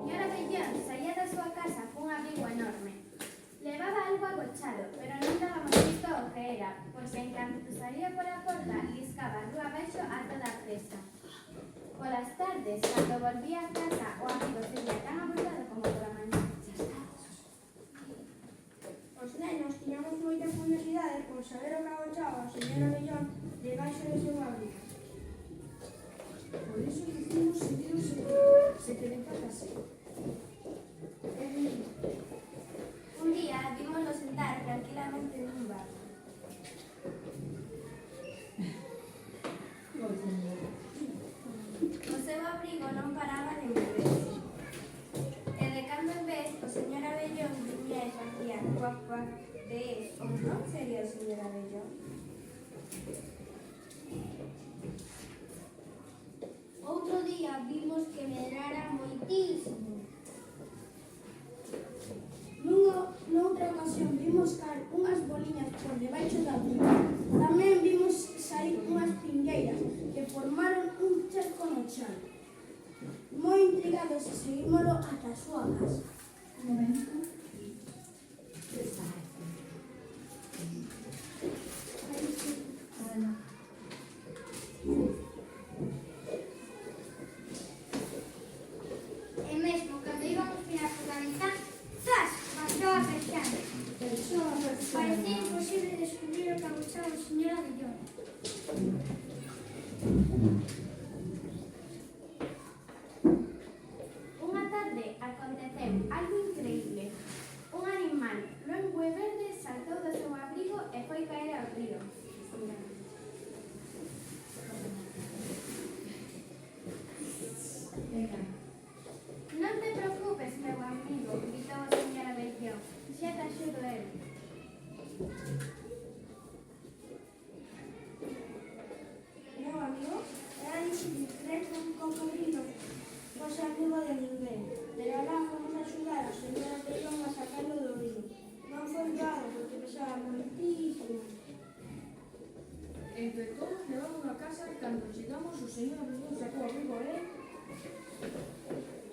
Señora Bellón saía da súa casa cun abrigo enorme. Levaba algo agochado, pero non daba moi visto o que era, pois en canto salía por a porta, liscaba rúa abaixo a toda presa. Polas tardes, cando volvía a casa, o abrigo sería tan abordado como pola mañá. Os nenos tiñamos moita curiosidade por saber o que agochaba a señora Bellón debaixo do seu abrigo. Por iso dicimos seguir o se queren casarse. Un día vímoslo sentar tranquilamente nun bar. O seu abrigo non paraba de moverse. E de cando en vez, o señor Abellón viña e facía cuac cuac de ou non sería o señor Abellón? Outro día vimos que medrara moitísimo. Noutra ocasión vimos caer unhas boliñas por debaixo da abrigo. Tamén vimos sair unhas pingueiras que formaron un charco no chan. Moi intrigados seguímolo ata a súa casa. Un momento. E mesmo cando íbamos mirar por a ventá, ¡zas!, baixou a persiana. Parecía imposible descubrir o que agochaba o señor Abellón. Unha tarde aconteceu algo increíble. Un animal luengo e verde saltou do seu abrigo e foi caer ao río. Non te preocupes, meu amigo, gritou a señora Bellón. Xa te axudo eu. Meu amigo era difícil creer que un cocodrilo fose amigo de ninguén, pero alá fomos axudar a señora Bellón a sacarlo do río. Non foi doado porque pesaba moitísimo. Entre todos levamos a casa e cando chegamos o señor Abellón sacou o abrigo e...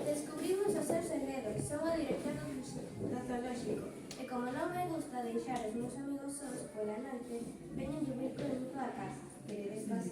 Descubrimos os seus segredos, son o director do zoolóxico. E como non me gusta deixar os meus amigos sós pola noite, veñen subir comigo a casa. Queredes pasar?